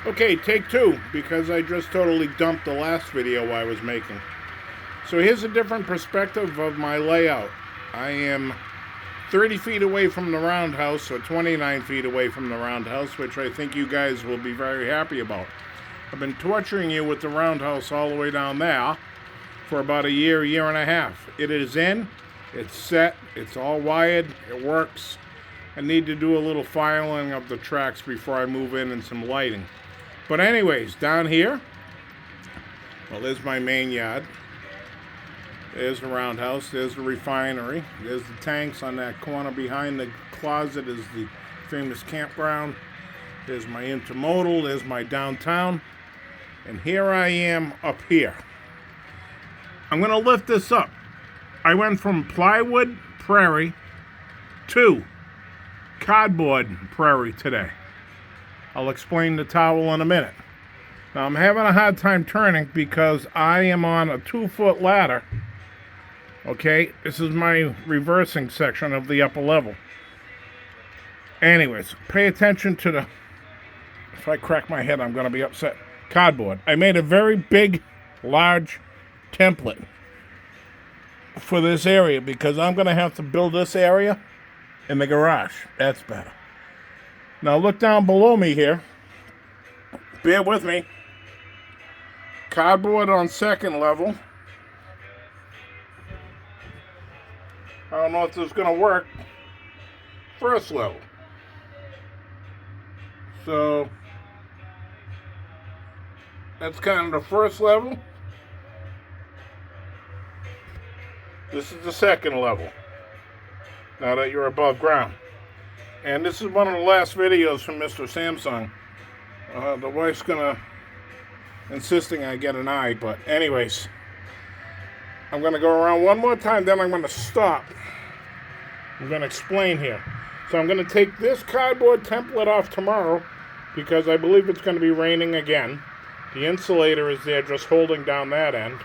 Okay, take two, because I just totally dumped the last video I was making. So here's a different perspective of my layout. I am 30 feet away from the roundhouse, or 29 feet away from the roundhouse, which I think you guys will be very happy about. I've been torturing you with the roundhouse all the way down there for about a year and a half. It is in, it's set, it's all wired, it works. I need to do a little filing of the tracks before I move in and some lighting. But anyways, down here, well, there's my main yard. There's the roundhouse, there's the refinery, there's the tanks on that corner behind the closet is the famous campground. There's my intermodal, there's my downtown, and here I am up here. I'm gonna lift this up. I went from plywood Prairie to cardboard Prairie today. I'll explain the towel in a minute. Now I'm having a hard time turning because I am on a 2-foot ladder. Okay, this is my reversing section of the upper level. Anyways, pay attention to the, if I crack my head I'm gonna be upset. Cardboard. I made a very big, large template for this area because I'm gonna have to build this area in the garage. That's better. Now look down below me here. Bear with me. Cardboard on second level. I don't know if this is going to work. First level. So that's kind of the first level. This is the second level. Now that you're above ground. And this is one of the last videos from Mr. Samsung. The wife's insisting I get an eye, but anyways, I'm gonna go around one more time, then I'm gonna stop. I'm gonna explain here. So I'm gonna take this cardboard template off tomorrow because I believe it's gonna be raining again. The insulator is there just holding down that end.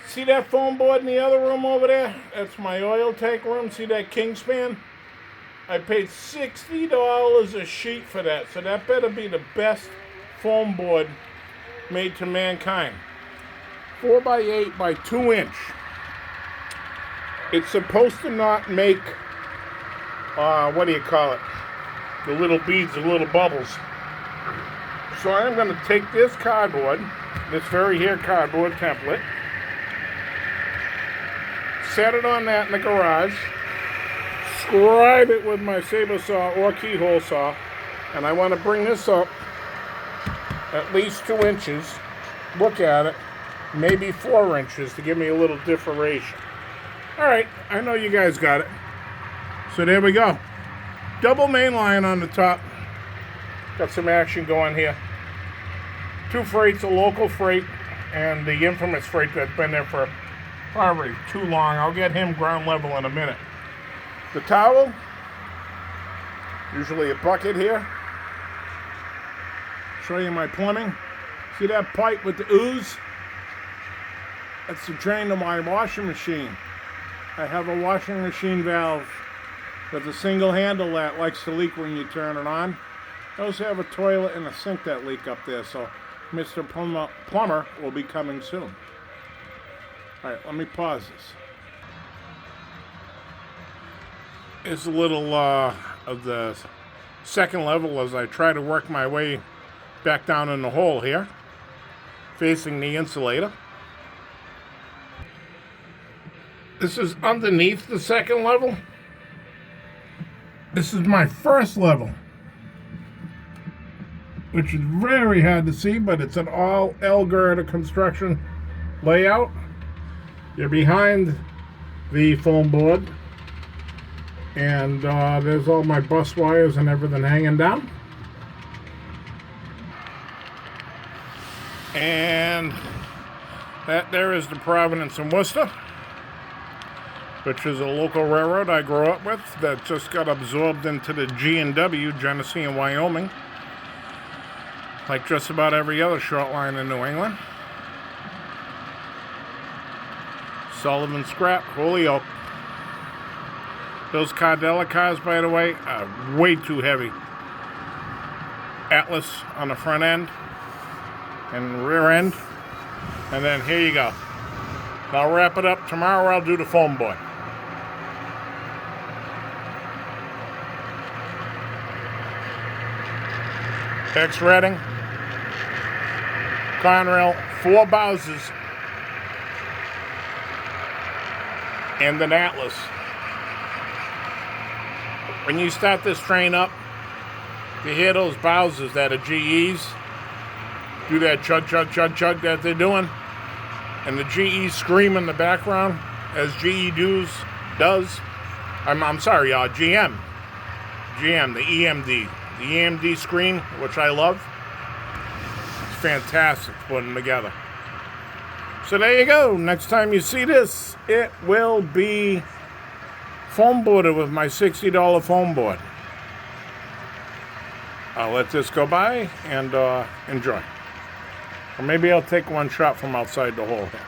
See that foam board in the other room over there? That's my oil tank room. See that Kingspan? I paid $60 a sheet for that, so that better be the best foam board made to mankind. 4x8 by 2 inch. It's supposed to not make, what do you call it? The little beads, the little bubbles. So I'm going to take this cardboard, this very here cardboard template, set it on that in the garage, scribe it with my saber saw or keyhole saw, and I want to bring this up at least 2 inches. Look at it, maybe 4 inches to give me a little differentiation. All right, I know you guys got it. So there we go. Double main line on the top. Got some action going here. 2 freights, a local freight and the infamous freight that's been there for probably too long. I'll get him ground level in a minute. The towel, usually a bucket here. Show you my plumbing. See that pipe with the ooze? That's the drain to my washing machine. I have a washing machine valve with a single handle that likes to leak when you turn it on. I also have a toilet and a sink that leak up there, so Mr. Plumber will be coming soon. All right, let me pause this. It's a little of the second level as I try to work my way back down in the hole here, facing the insulator. This is underneath the second level. This is my first level, which is very hard to see, but it's an all L-girder construction layout. You're behind the foam board, and there's all my bus wires and everything hanging down. And that there is the Providence and Worcester, which is a local railroad I grew up with that just got absorbed into the G&W, Genesee and Wyoming, like just about every other short line in New England. Sullivan Scrap, Holyoke. Those Cardella cars, by the way, are way too heavy. Atlas on the front end and rear end. And then here you go. I'll wrap it up. Tomorrow I'll do the foam board. X-Redding, Conrail, 4 Bowsers, and an Atlas. When you start this train up, you hear those Bowsers that are GEs do that chug, chug, chug, chug that they're doing, and the GE scream in the background as GE does. I'm sorry, GM, the EMD. The EMD screen, which I love. It's fantastic putting them together. So there you go. Next time you see this, it will be foam boarded with my $60 foam board. I'll let this go by and enjoy. Or maybe I'll take one shot from outside the hole here.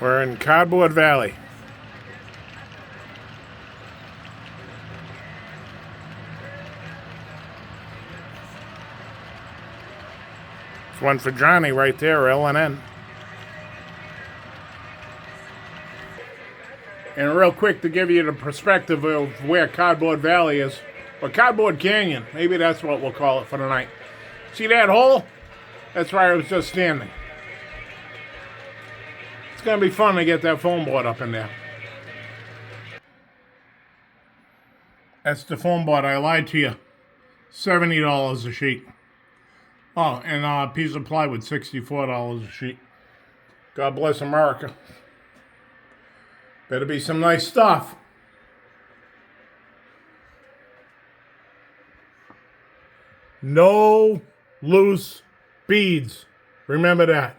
We're in Cardboard Valley. It's one for Johnny right there, L&N. And real quick to give you the perspective of where Cardboard Valley is, or Cardboard Canyon, maybe that's what we'll call it for the night. See that hole? That's where I was just standing. It's going to be fun to get that foam board up in there. That's the foam board. I lied to you. $70 a sheet. Oh, and a piece of plywood, $64 a sheet. God bless America. Better be some nice stuff. No loose beads. Remember that.